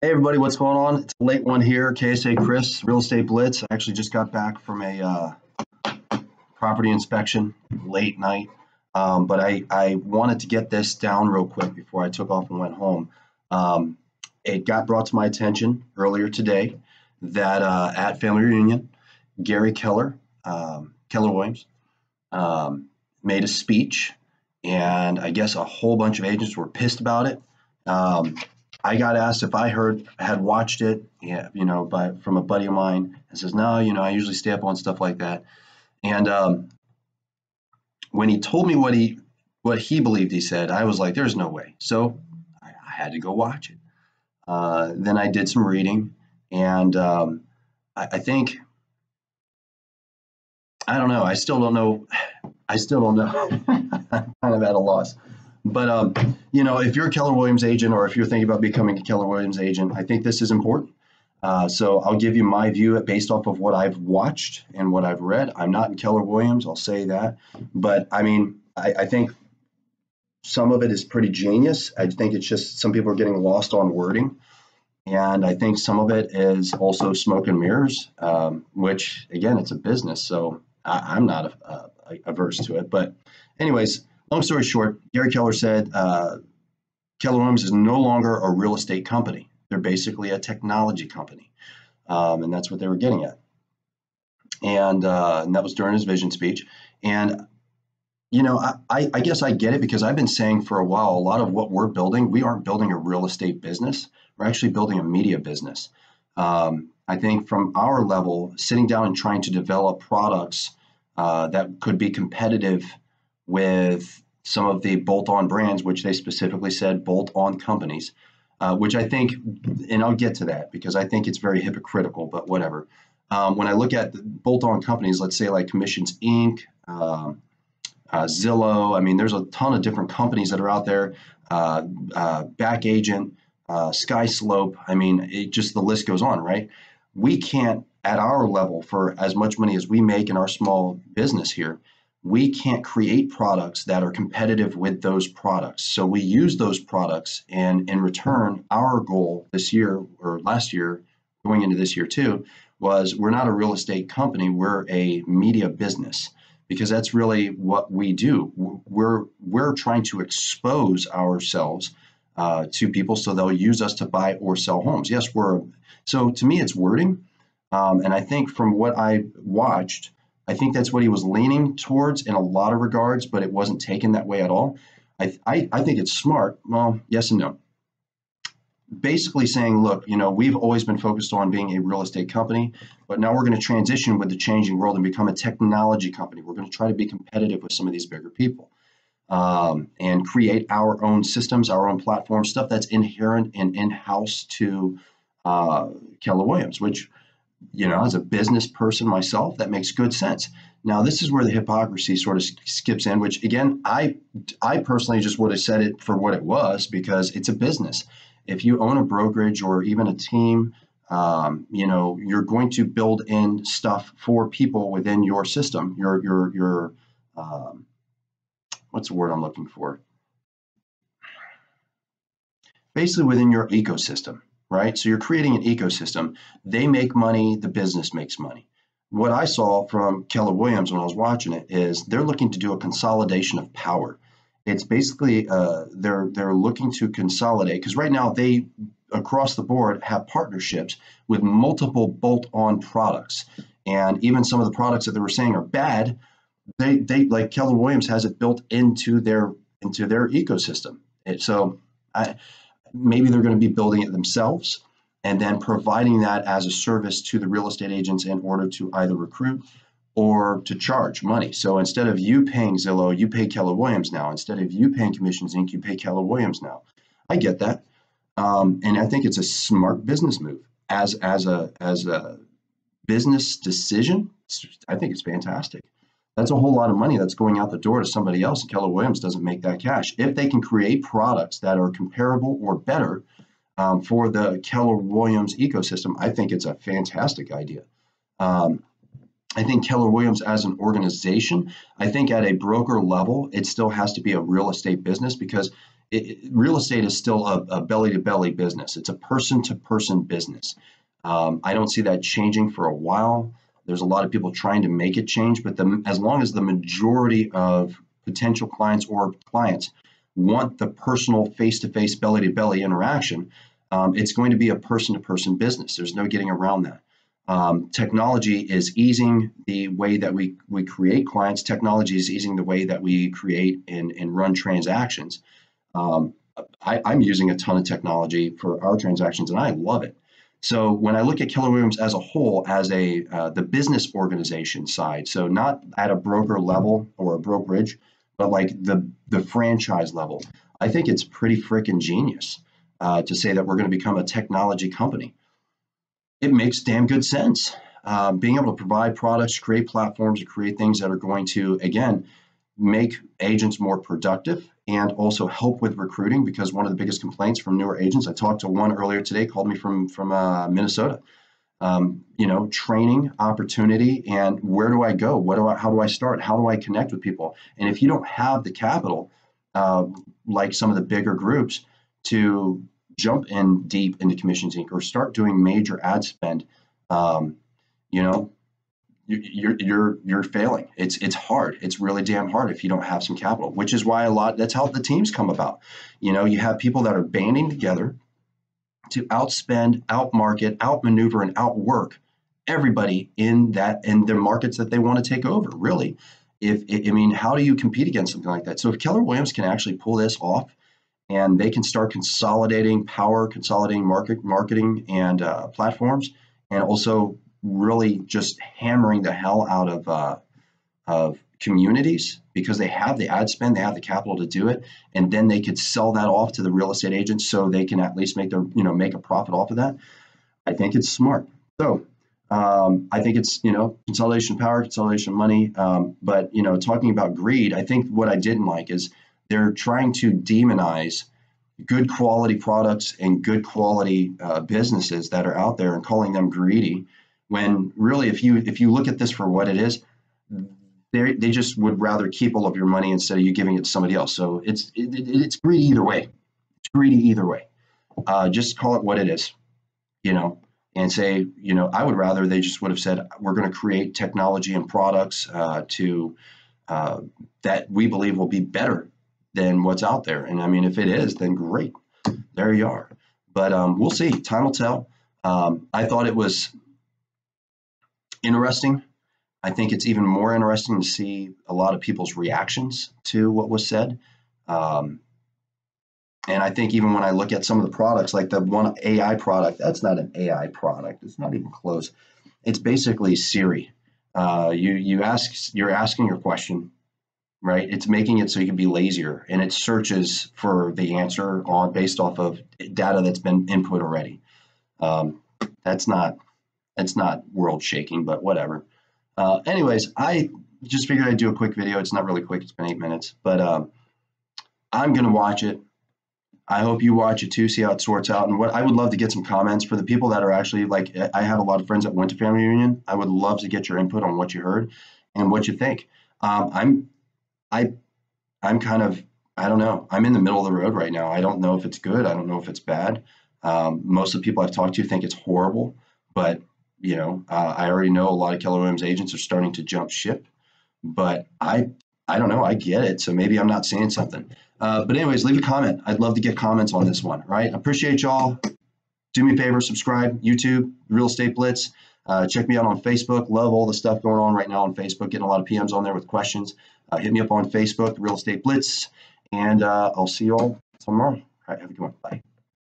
Hey everybody, what's going on? It's a late one here. KSA Kris, Real Estate Blitz. I actually just got back from a property inspection, late night. But I wanted to get this down real quick before I took off and went home. It got brought to my attention earlier today that at family reunion, Gary Keller, Keller Williams, made a speech, and I guess a whole bunch of agents were pissed about it. I got asked if I had watched it, yeah, from a buddy of mine, and says, no, I usually stay up on stuff like that. And when he told me what he believed he said, I was like, there's no way. So I had to go watch it. Then I did some reading, and I think, I don't know. I still don't know. I'm kind of at a loss. But, if you're a Keller Williams agent, or if you're thinking about becoming a Keller Williams agent, I think this is important. So I'll give you my view based off of what I've watched and what I've read. I'm not in Keller Williams, I'll say that. But I mean, I think some of it is pretty genius. I think it's just some people are getting lost on wording. And I think some of it is also smoke and mirrors, which, again, it's a business. So I'm not averse to it. But anyways, long story short, Gary Keller said Keller Williams is no longer a real estate company. They're basically a technology company. And that's what they were getting at. And that was during his vision speech. And, I guess I get it, because I've been saying for a while, a lot of what we're building, we aren't building a real estate business. We're actually building a media business. I think from our level, sitting down and trying to develop products that could be competitive with some of the bolt-on brands, which they specifically said bolt-on companies, which I think, and I'll get to that because I think it's very hypocritical, but whatever. When I look at the bolt-on companies, let's say like Commissions Inc., Zillow, I mean, there's a ton of different companies that are out there, Back Agent, Sky Slope, I mean, the list goes on, right? We can't, at our level, for as much money as we make in our small business here, we can't create products that are competitive with those products. So we use those products, and in return, our goal this year or last year, going into this year too, was we're not a real estate company, we're a media business, because that's really what we do. We're trying to expose ourselves to people so they'll use us to buy or sell homes. Yes, so to me, it's wording. And I think from what I watched, I think that's what he was leaning towards in a lot of regards, but it wasn't taken that way at all. I think it's smart. Well, yes and no. Basically saying, look, we've always been focused on being a real estate company, but now we're going to transition with the changing world and become a technology company. We're going to try to be competitive with some of these bigger people and create our own systems, our own platform, stuff that's inherent and in-house to Keller Williams, which, as a business person myself, that makes good sense. Now, this is where the hypocrisy sort of skips in, which, again, I personally just would have said it for what it was, because it's a business. If you own a brokerage or even a team, you're going to build in stuff for people within your system, your what's the word I'm looking for? Basically within your ecosystem. Right? So you're creating an ecosystem. They make money, the business makes money. What I saw from Keller Williams when I was watching it is they're looking to do a consolidation of power. It's basically they're looking to consolidate, because right now they across the board have partnerships with multiple bolt-on products, and even some of the products that they were saying are bad, they like Keller Williams has it built into their ecosystem. Maybe they're going to be building it themselves and then providing that as a service to the real estate agents in order to either recruit or to charge money. So instead of you paying Zillow, you pay Keller Williams now. Instead of you paying Commissions Inc., you pay Keller Williams now. I get that. And I think it's a smart business move. As a business decision, I think it's fantastic. That's a whole lot of money that's going out the door to somebody else, and Keller Williams doesn't make that cash. If they can create products that are comparable or better for the Keller Williams ecosystem, I think it's a fantastic idea. I think Keller Williams as an organization, I think at a broker level, it still has to be a real estate business, because real estate is still a belly-to-belly business. It's a person-to-person business. I don't see that changing for a while. There's a lot of people trying to make it change, but as long as the majority of potential clients or clients want the personal face-to-face, belly-to-belly interaction, it's going to be a person-to-person business. There's no getting around that. Technology is easing the way that we create clients. Technology is easing the way that we create and run transactions. I'm using a ton of technology for our transactions, and I love it. So when I look at Keller Williams as a whole, as the business organization side, so not at a broker level or a brokerage, but like the franchise level, I think it's pretty freaking genius to say that we're going to become a technology company. It makes damn good sense. Being able to provide products, create platforms, create things that are going to, again, make agents more productive and also help with recruiting, because one of the biggest complaints from newer agents, I talked to one earlier today, called me from Minnesota. Training, opportunity, and where do I go? How do I start? How do I connect with people? And if you don't have the capital, like some of the bigger groups, to jump in deep into Commissions Inc. or start doing major ad spend, you're failing. It's hard. It's really damn hard if you don't have some capital, which is why that's how the teams come about. You have people that are banding together to outspend, outmarket, outmaneuver, and outwork everybody in the markets that they want to take over. Really, how do you compete against something like that? So if Keller Williams can actually pull this off, and they can start consolidating marketing and platforms, and also really just hammering the hell out of communities, because they have the ad spend, they have the capital to do it, and then they could sell that off to the real estate agents so they can at least make a profit off of that. I think it's smart. So I think it's consolidation power, consolidation money. But talking about greed, I think what I didn't like is they're trying to demonize good quality products and good quality businesses that are out there and calling them greedy, when really, if you look at this for what it is, they just would rather keep all of your money instead of you giving it to somebody else. So it's greedy either way. It's greedy either way. Just call it what it is, and say, I would rather they just would have said, we're going to create technology and products that we believe will be better than what's out there. And if it is, then great, there you are. But we'll see. Time will tell. I thought it was interesting. I think it's even more interesting to see a lot of people's reactions to what was said. And I think even when I look at some of the products, like the one AI product, that's not an AI product. It's not even close. It's basically Siri. You're asking your question, right? It's making it so you can be lazier, and it searches for the answer based off of data that's been input already. That's not world shaking, but whatever. Anyways, I just figured I'd do a quick video. It's not really quick. It's been 8 minutes, but I'm going to watch it. I hope you watch it too, see how it sorts out. And what I would love to get some comments for the people that are actually, like, I have a lot of friends that went to family reunion. I would love to get your input on what you heard and what you think. I'm kind of, I don't know. I'm in the middle of the road right now. I don't know if it's good. I don't know if it's bad. Most of the people I've talked to think it's horrible, but I already know a lot of Keller Williams agents are starting to jump ship, but I don't know. I get it. So maybe I'm not saying something. But anyways, leave a comment. I'd love to get comments on this one, right? Appreciate y'all. Do me a favor, subscribe, YouTube, Real Estate Blitz. Check me out on Facebook. Love all the stuff going on right now on Facebook. Getting a lot of PMs on there with questions. Hit me up on Facebook, Real Estate Blitz, and I'll see you all tomorrow. All right, have a good one. Bye.